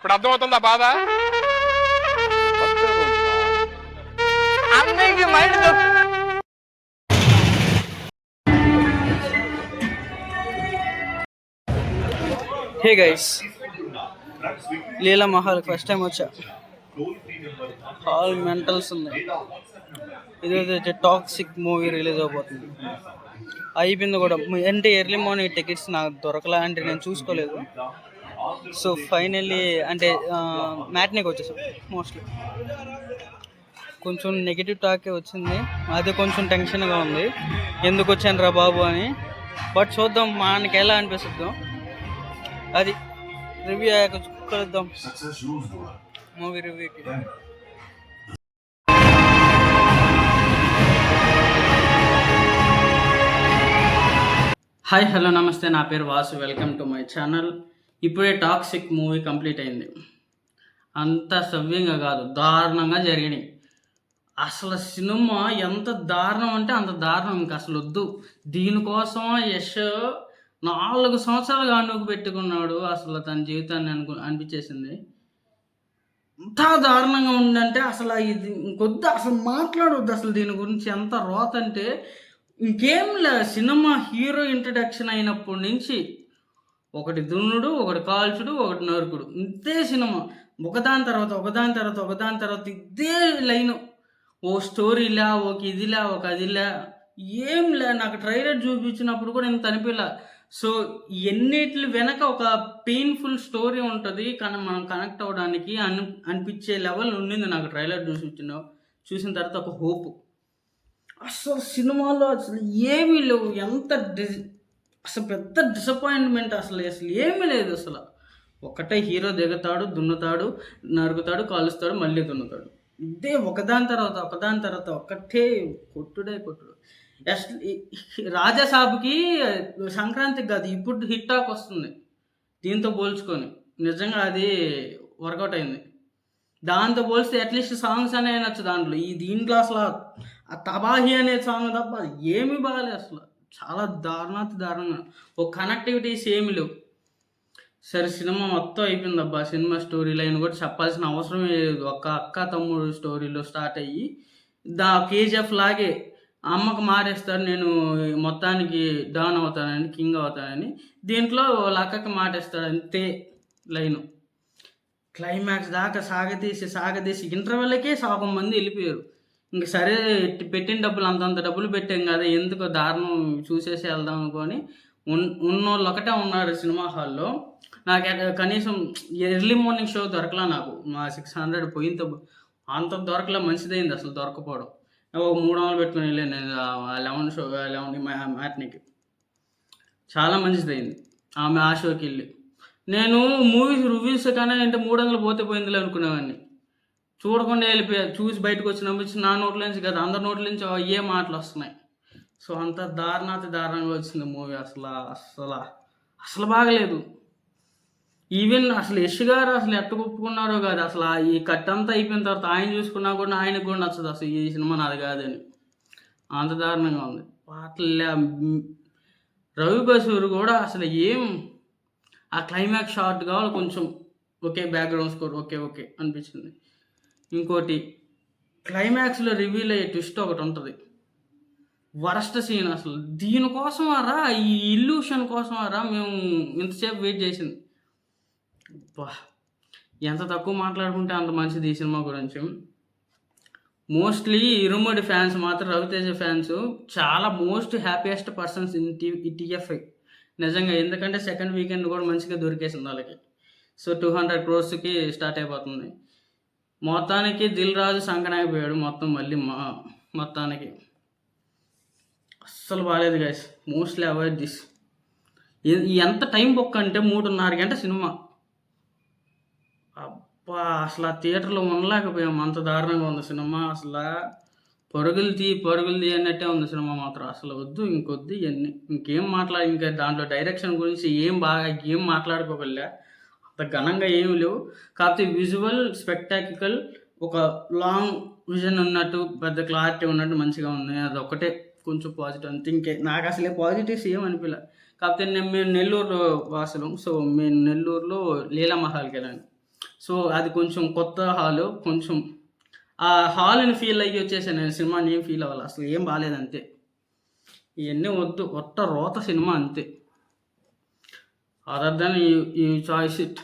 ఇప్పుడు అర్థమవుతుందా బాధ? అన్నయ్యకి మైండ్ హే గైస్, లీలా మహల్ ఫస్ట్ టైం వచ్చా. ఆల్ మెంటల్స్ ఉన్నాయి. ఇదైతే టాక్సిక్ మూవీ రిలీజ్ అవబోతుంది. అయిపోయింది కూడా. అంటే ఎర్లీ మార్నింగ్ టికెట్స్ నాకు దొరకలా, అంటే నేను చూసుకోలేదు. సో ఫైనల్లీ అంటే మ్యాట్నీకి వచ్చేసాం. మోస్ట్లీ కొంచెం నెగిటివ్ టాకే వచ్చింది, అది కొంచెం టెన్షన్గా ఉంది, ఎందుకు వచ్చాను రా బాబు అని. బట్ చూద్దాం మనకి ఎలా అనిపిస్తుందో. అది రివ్యూ అయ్యాక కలుద్దాం మూవీ రివ్యూకి. హాయ్, హలో, నమస్తే. నా పేరు Vasu. Welcome to my channel. ఇప్పుడే టాక్సిక్ మూవీ కంప్లీట్ అయింది. అంత సవ్యంగా కాదు, దారుణంగా జరిగినాయి. అసలు సినిమా ఎంత దారుణం అంటే అంత దారుణం. ఇంకా అసలు వద్దు. దీనికోసం యశ్ 4 సంవత్సరాలుగా అనుకు పెట్టుకున్నాడు. అసలు తన జీవితాన్ని అనిపించేసింది. ఎంత దారుణంగా ఉందంటే అసలు ఇది ఇంకొద్దు, అసలు మాట్లాడవద్దు అసలు దీని గురించి. ఎంత రోత అంటే ఇంకేం లే. సినిమా హీరో ఇంట్రడక్షన్ అయినప్పటి నుంచి ఒకటి దున్నుడు, ఒకటి కాల్చుడు, ఒకటి నరుకుడు, ఇంతే సినిమా. ఒకదాని తర్వాత ఇదే లైను. ఓ స్టోరీలా, ఒక ఇదిలా, ఒక అదిలా, ఏం లే. నాకు ట్రైలర్ చూపించినప్పుడు కూడా ఇంత అనిపించలే. సో ఎన్నిటి వెనక ఒక పెయిన్ఫుల్ స్టోరీ ఉంటుంది, కానీ మనం కనెక్ట్ అవ్వడానికి అనిపించే లెవెల్ ఉండింది నాకు ట్రైలర్ చూసిన తర్వాత. ఒక హోప్. అసలు సినిమాలో అసలు ఏమీ లేవు. అసలు పెద్ద డిసప్పాయింట్మెంట్. అసలు ఏమీ లేదు. అసలు ఒకటే హీరో దిగుతాడు, దున్నుతాడు, నరుకుతాడు, కాలుస్తాడు, మళ్ళీ దున్నుతాడు. ఇదే ఒకదాని తర్వాత ఒక్కటే కొట్టుడు. అసలు రాజాసాబ్కి సంక్రాంతికి కాదు, ఇప్పుడు హిట్ టాక్ వస్తుంది దీంతో పోల్చుకొని. నిజంగా అది వర్కౌట్ అయింది. దాంతో పోలిస్తే అట్లీస్ట్ సాంగ్స్ అనే నచ్చు దాంట్లో. దీంట్లో అసలు ఆ తబాహి అనే సాంగ్ తప్ప అది ఏమీ బాగాలేదు. అసలు చాలా దారుణంగా. ఒక కనెక్టివిటీస్ ఏమి లేవు. సరే, సినిమా మొత్తం అయిపోయింది అబ్బా. సినిమా స్టోరీ లైన్ కూడా చెప్పాల్సిన అవసరమే లేదు. ఒక అక్క తమ్ముడు స్టోరీలో స్టార్ట్ అయ్యి కేజీఎఫ్ లాగే అమ్మకు మారేస్తాడు, నేను మొత్తానికి డాన్ అవుతానని, కింగ్ అవుతానని. దీంట్లో వాళ్ళ అక్కకి మాటేస్తాడు, అంతే లైను. క్లైమాక్స్ దాకా సాగదీసి ఇంటర్వెల్కే సగం మంది వెళ్ళిపోయారు. ఇంక సరే, పెట్టిన డబ్బులు అంతంత డబ్బులు పెట్టాం కదా, ఎందుకు దారుణం చూసేసి వెళ్దాం అనుకొని ఉన్నోళ్ళు ఒకటే ఉన్నారు సినిమా హాల్లో. నాకు కనీసం ఎర్లీ మార్నింగ్ షో దొరకలా. నాకు మా 600 పోయింత అంత దొరకలే. మంచిదైంది అసలు దొరకపోవడం. 300 పెట్టుకుని వెళ్ళాను నేను 11 మ్యాట్నీకి. చాలా మంచిదైంది ఆ షోకి వెళ్ళి. నేను మూవీస్ రివ్యూస్ కానీ అంటే 300 పోతే పోయిందిలే అనుకునేవాడిని. చూడకుండా వెళ్ళిపోయా. చూసి బయటకు వచ్చినప్పుడు నా నోట్ల నుంచి కదా, అందరి నోట్ల నుంచి ఏ మాటలు వస్తున్నాయి. సో అంత దారుణంగా వచ్చింది మూవీ. అసలు బాగలేదు. ఈవెన్ అసలు యశ్ గారు అసలు ఎట్ట ఒప్పుకున్నారో కాదు. అసలు ఈ కట్ అంతా అయిపోయిన తర్వాత ఆయన చూసుకున్నా కూడా ఆయనకు కూడా నచ్చదు అసలు ఈ సినిమా నాది కాదని. అంత దారుణంగా ఉంది. పాటలు రవి బసూరు కూడా అసలు ఆ క్లైమాక్స్ షార్ట్ కావాలి కొంచెం. ఓకే, బ్యాక్గ్రౌండ్ స్కోర్ ఓకే అనిపించింది. ఇంకోటి, క్లైమాక్స్లో రివీల్ అయ్యే ట్విస్ట్ ఒకటి ఉంటుంది, వరస్ట్ సీన్. అసలు దీనికోసమారా, ఈ ఇల్యూషన్ కోసమారా మేము ఇంతసేపు వెయిట్ చేసింది. ఎంత తక్కువ మాట్లాడుకుంటే అంత మంచిది ఈ సినిమా గురించి. మోస్ట్లీ ఇరుముడి ఫ్యాన్స్ మాత్రం, రవితేజ ఫ్యాన్స్ చాలా most happiest persons in TFI నిజంగా. ఎందుకంటే సెకండ్ వీకెండ్ కూడా మంచిగా దొరికేసింది వాళ్ళకి. సో 200 crores స్టార్ట్ అయిపోతుంది. మొత్తానికి దిల్ రాజు సంకనాగిపోయాడు మళ్ళీ మొత్తానికి. అస్సలు బాగాలేదు గైస్. Mostly avoid this. ఎంత టైం బొక్క అంటే 3.5 గంట సినిమా. అబ్బా, అసలు ఆ థియేటర్లో ఉండలేకపోయాం, అంత దారుణంగా ఉంది సినిమా. అసలు పరుగులు తీ అన్నట్టే ఉంది సినిమా మాత్రం. అసలు వద్దు, ఇంకొద్దు ఇవన్నీ. ఇంకా దాంట్లో డైరెక్షన్ గురించి ఏం మాట్లాడుకోగలే. అంత ఘనంగా ఏమి లేవు. కాకపోతే విజువల్ స్పెక్టాక్యులర్, ఒక లాంగ్ విజన్ ఉన్నట్టు, పెద్ద క్లారిటీ ఉన్నట్టు మంచిగా ఉంది. అదొక్కటే కొంచెం పాజిటివ్ అంతే. నాకు అసలే పాజిటివ్స్ ఏం అనిపించలే. కాకపోతే మేము నెల్లూరు వాసులం. సో మేము నెల్లూరులో లీలా మహల్కి వెళ్ళాను. సో అది కొంచెం కొత్త హాలు, కొంచెం ఆ హాల్‌ని ఫీల్ అయ్యి వచ్చేసాను నేను. సినిమాని ఏం ఫీల్ అవ్వలే. అసలు ఏం బాలేదు అంతే. ఇయన్నీ వద్దు. ఉత్త రోత సినిమా అంతే. Other than you choice it.